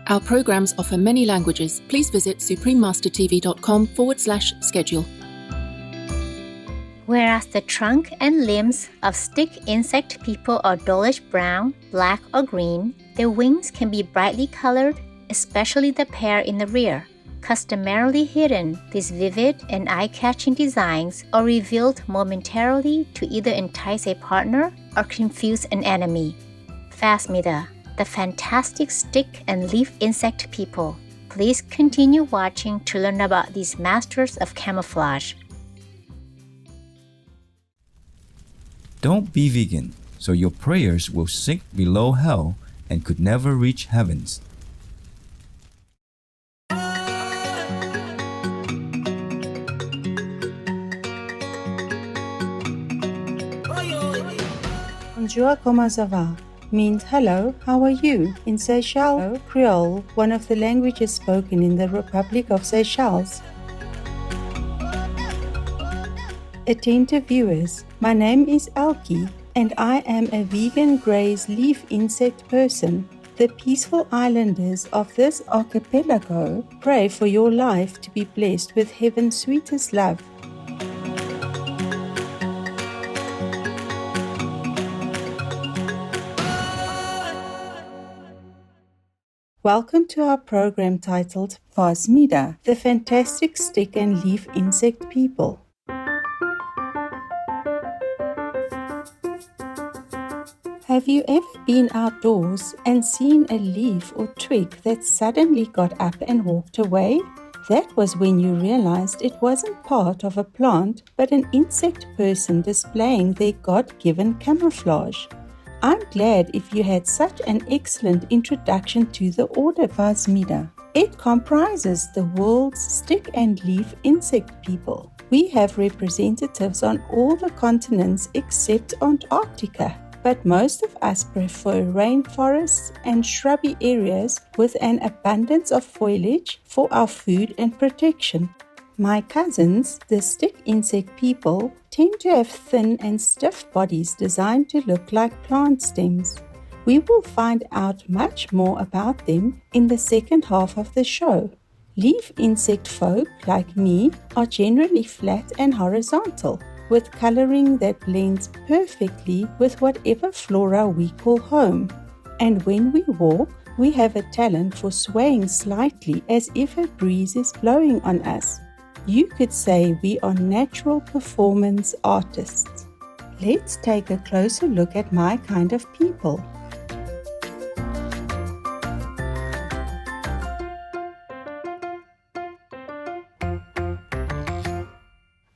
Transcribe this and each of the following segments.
Our programs offer many languages. Please visit suprememastertv.com/schedule. Whereas the trunk and limbs of stick insect people are dullish brown, black, or green, their wings can be brightly colored, especially the pair in the rear. Customarily hidden, these vivid and eye-catching designs are revealed momentarily to either entice a partner or confuse an enemy. Phasmida, the fantastic stick and leaf insect people. Please continue watching to learn about these masters of camouflage. Don't be vegan, so your prayers will sink below hell and could never reach heavens. Bonjour, comment ça va? Means hello, how are you? In Seychelles Creole, one of the languages spoken in the Republic of Seychelles. Attentive viewers, my name is Alki and I am a vegan graze leaf insect person. The peaceful islanders of this archipelago pray for your life to be blessed with heaven's sweetest love. Welcome to our program titled Phasmida, the fantastic stick and leaf insect people. Have you ever been outdoors and seen a leaf or twig that suddenly got up and walked away? That was when you realized it wasn't part of a plant but an insect person displaying their God-given camouflage. I'm glad if you had such an excellent introduction to the order Phasmida. It comprises the world's stick and leaf insect people. We have representatives on all the continents except Antarctica, but most of us prefer rainforests and shrubby areas with an abundance of foliage for our food and protection. My cousins, the stick insect people, tend to have thin and stiff bodies designed to look like plant stems. We will find out much more about them in the second half of the show. Leaf insect folk, like me, are generally flat and horizontal, with coloring that blends perfectly with whatever flora we call home. And when we walk, we have a talent for swaying slightly as if a breeze is blowing on us. You could say we are natural performance artists. Let's take a closer look at my kind of people.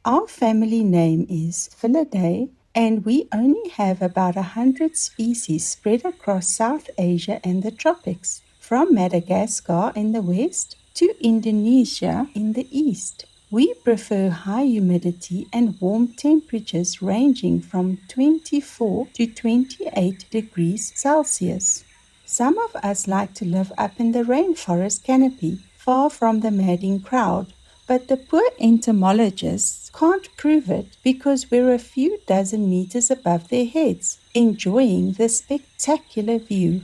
Our family name is Phasmida, and we only have about 100 species spread across South Asia and the tropics, from Madagascar in the west to Indonesia in the east. We prefer high humidity and warm temperatures ranging from 24 to 28 degrees Celsius. Some of us like to live up in the rainforest canopy, far from the madding crowd, but the poor entomologists can't prove it because we're a few dozen meters above their heads, enjoying the spectacular view.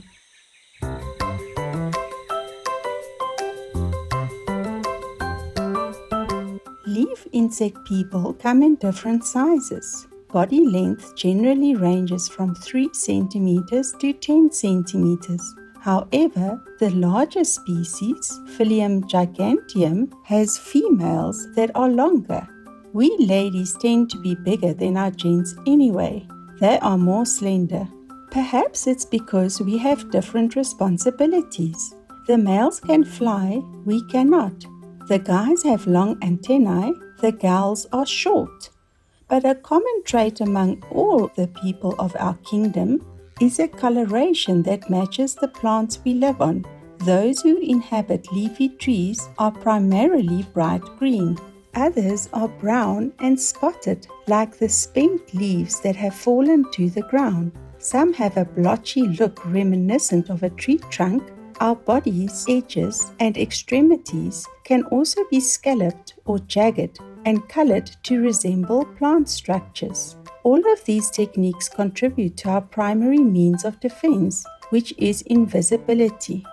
Leaf insect people come in different sizes. Body length generally ranges from 3 centimeters to 10 centimeters. However, the largest species, Philium giganteum, has females that are longer. We ladies tend to be bigger than our gents anyway. They are more slender. Perhaps it's because we have different responsibilities. The males can fly, we cannot. The guys have long antennae, the gals are short. But a common trait among all the people of our kingdom is a coloration that matches the plants we live on. Those who inhabit leafy trees are primarily bright green. Others are brown and spotted, like the spent leaves that have fallen to the ground. Some have a blotchy look reminiscent of a tree trunk. Our bodies, edges, and extremities can also be scalloped or jagged and colored to resemble plant structures. All of these techniques contribute to our primary means of defense, which is invisibility.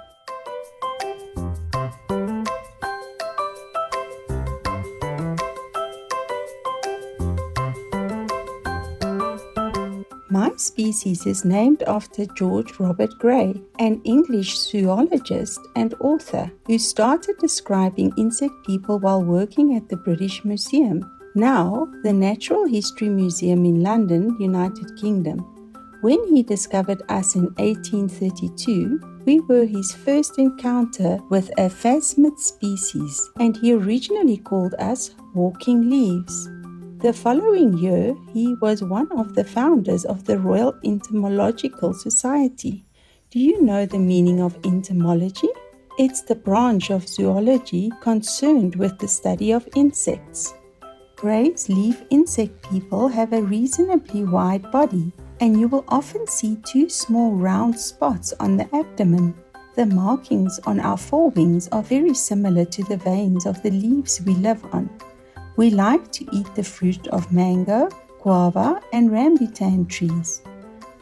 My species is named after George Robert Gray, an English zoologist and author who started describing insect people while working at the British Museum, now the Natural History Museum in London, United Kingdom. When he discovered us in 1832, we were his first encounter with a Phasmid species, and he originally called us walking leaves. The following year, he was one of the founders of the Royal Entomological Society. Do you know the meaning of entomology? It's the branch of zoology concerned with the study of insects. Gray's leaf insect people have a reasonably wide body, and you will often see two small round spots on the abdomen. The markings on our forewings are very similar to the veins of the leaves we live on. We like to eat the fruit of mango, guava, and rambutan trees.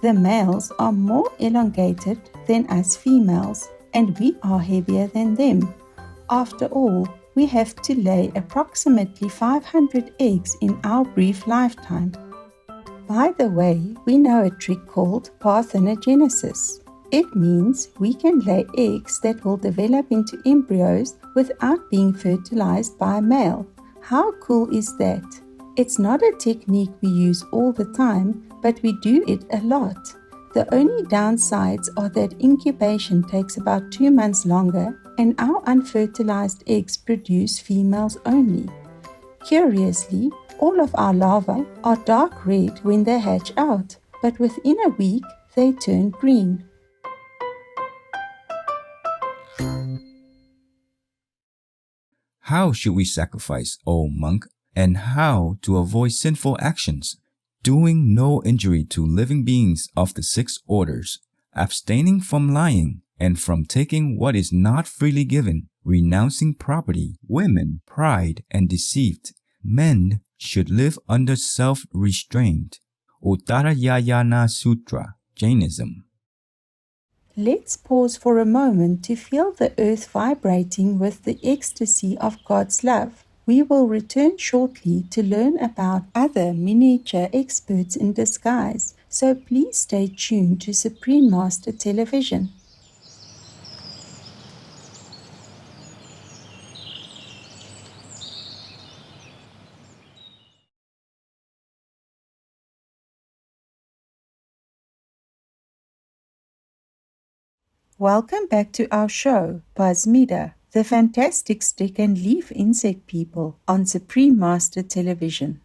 The males are more elongated than us females, and we are heavier than them. After all, we have to lay approximately 500 eggs in our brief lifetime. By the way, we know a trick called parthenogenesis. It means we can lay eggs that will develop into embryos without being fertilized by a male. How cool is that? It's not a technique we use all the time, but we do it a lot. The only downsides are that incubation takes about 2 months longer, and our unfertilized eggs produce females only. Curiously, all of our larvae are dark red when they hatch out, but within a week they turn green. How should we sacrifice, O monk, and how to avoid sinful actions? Doing no injury to living beings of the 6 orders, abstaining from lying, and from taking what is not freely given, renouncing property, women, pride, and deceit. Men should live under self-restraint. Uttarayana Sutra, Jainism. Let's pause for a moment to feel the earth vibrating with the ecstasy of God's love. We will return shortly to learn about other miniature experts in disguise, so please stay tuned to Supreme Master Television. Welcome back to our show, Phasmida, the fantastic stick and leaf insect people on Supreme Master Television.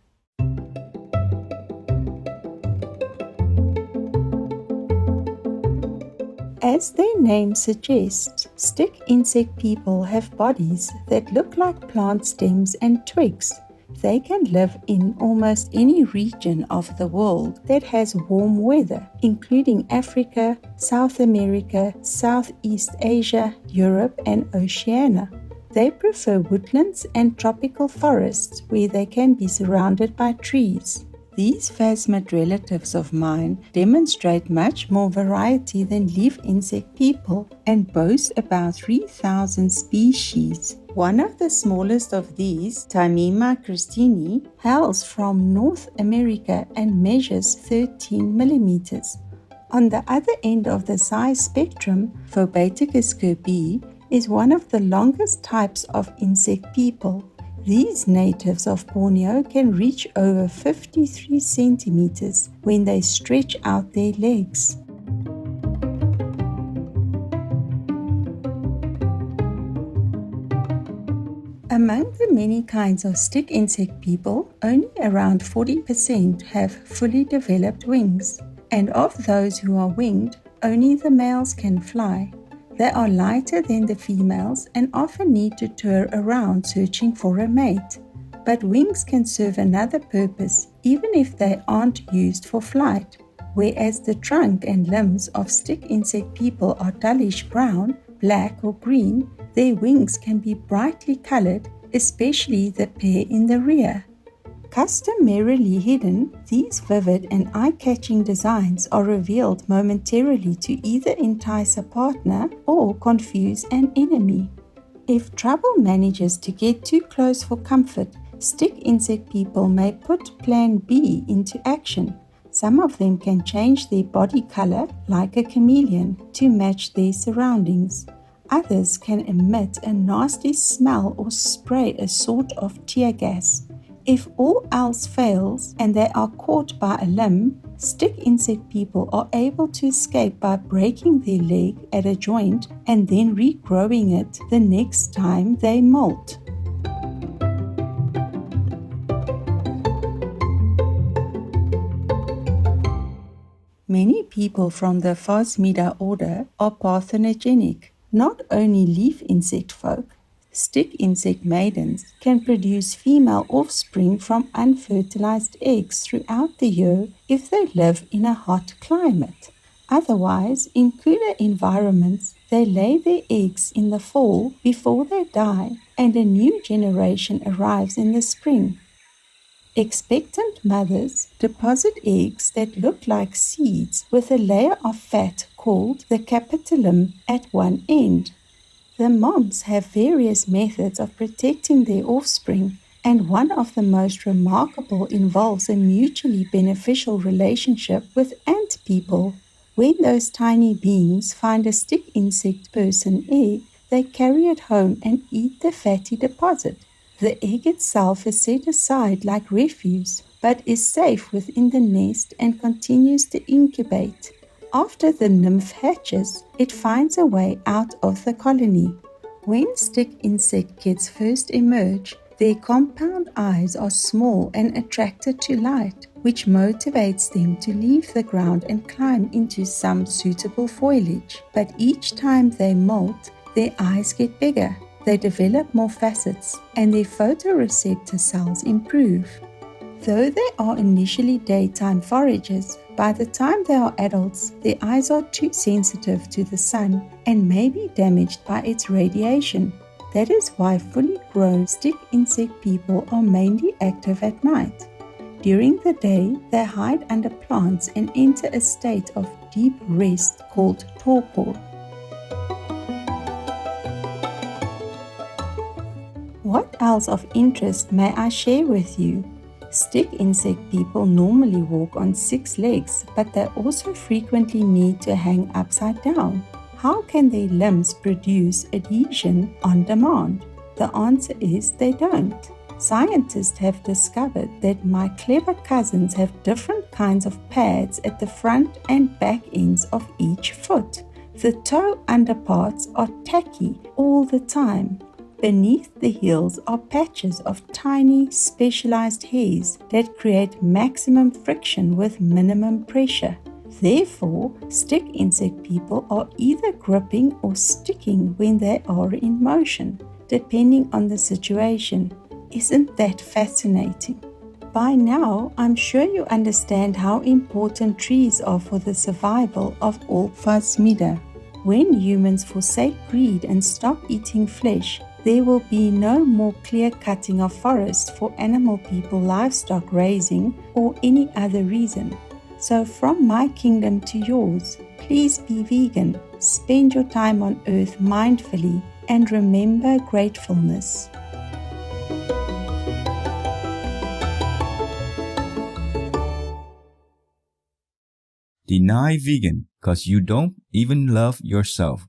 As their name suggests, stick insect people have bodies that look like plant stems and twigs. They can live in almost any region of the world that has warm weather, including Africa, South America, Southeast Asia, Europe, and Oceania. They prefer woodlands and tropical forests where they can be surrounded by trees. These phasmid relatives of mine demonstrate much more variety than leaf insect people and boast about 3,000 species. One of the smallest of these, Timema christini, hails from North America and measures 13 millimeters. On the other end of the size spectrum, Phobaticus kirby is one of the longest types of insect people. These natives of Borneo can reach over 53 centimeters when they stretch out their legs. Among the many kinds of stick insect people, only around 40% have fully developed wings. And of those who are winged, only the males can fly. They are lighter than the females and often need to tour around searching for a mate. But wings can serve another purpose, even if they aren't used for flight. Whereas the trunk and limbs of stick insect people are dullish brown, black or green, their wings can be brightly colored, especially the pair in the rear. Customarily hidden, these vivid and eye-catching designs are revealed momentarily to either entice a partner or confuse an enemy. If trouble manages to get too close for comfort, stick insect people may put Plan B into action. Some of them can change their body color like a chameleon to match their surroundings. Others can emit a nasty smell or spray a sort of tear gas. If all else fails and they are caught by a limb, stick insect people are able to escape by breaking their leg at a joint and then regrowing it the next time they molt. Many people from the Phasmida order are parthenogenic. Not only leaf insect folk, stick insect maidens can produce female offspring from unfertilized eggs throughout the year if they live in a hot climate. Otherwise, in cooler environments, they lay their eggs in the fall before they die, and a new generation arrives in the spring. Expectant mothers deposit eggs that look like seeds with a layer of fat called the capitulum at one end. The moms have various methods of protecting their offspring, and one of the most remarkable involves a mutually beneficial relationship with ant people. When those tiny beings find a stick insect person egg, they carry it home and eat the fatty deposit. The egg itself is set aside like refuse, but is safe within the nest and continues to incubate. After the nymph hatches, it finds a way out of the colony. When stick insect kids first emerge, their compound eyes are small and attracted to light, which motivates them to leave the ground and climb into some suitable foliage. But each time they molt, their eyes get bigger. They develop more facets, and their photoreceptor cells improve. Though they are initially daytime foragers, by the time they are adults, their eyes are too sensitive to the sun and may be damaged by its radiation. That is why fully grown stick insect people are mainly active at night. During the day, they hide under plants and enter a state of deep rest called torpor. What else of interest may I share with you? Stick insect people normally walk on 6 legs, but they also frequently need to hang upside down. How can their limbs produce adhesion on demand? The answer is they don't. Scientists have discovered that my clever cousins have different kinds of pads at the front and back ends of each foot. The toe underparts are tacky all the time. Beneath the heels are patches of tiny, specialized hairs that create maximum friction with minimum pressure. Therefore, stick insect people are either gripping or sticking when they are in motion, depending on the situation. Isn't that fascinating? By now, I'm sure you understand how important trees are for the survival of all Phasmida. When humans forsake greed and stop eating flesh, there will be no more clear cutting of forests for animal people, livestock raising, or any other reason. So from my kingdom to yours, please be vegan, spend your time on earth mindfully, and remember gratefulness. Deny vegan because you don't even love yourself.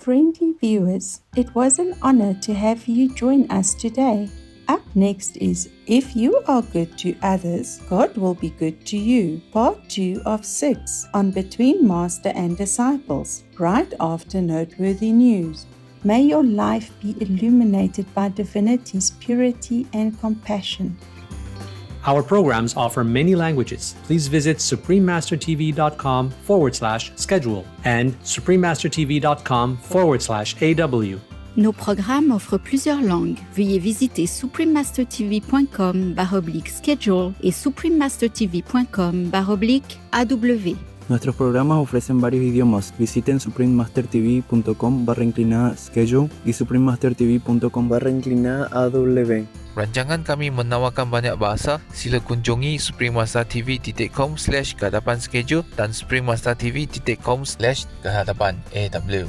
Friendly viewers, it was an honor to have you join us today. Up next is If You Are Good to Others, God Will Be Good to You, Part 2 of 6 on Between Master and Disciples, right after Noteworthy News. May your life be illuminated by divinity's purity and compassion. Our programs offer many languages. Please visit suprememastertv.com/schedule and suprememastertv.com/AW. Nos programmes offrent plusieurs langues. Veuillez visiter suprememastertv.com/schedule et suprememastertv.com/AW. Nuestros programas ofrecen varios idiomas. Visiten suprememastertv.com/schedule y suprememastertv.com/AW. Rancangan kami menawarkan banyak bahasa. Sila kunjungi suprememastertv.com/kehadapan schedule dan suprememastertv.com/kehadapan AW.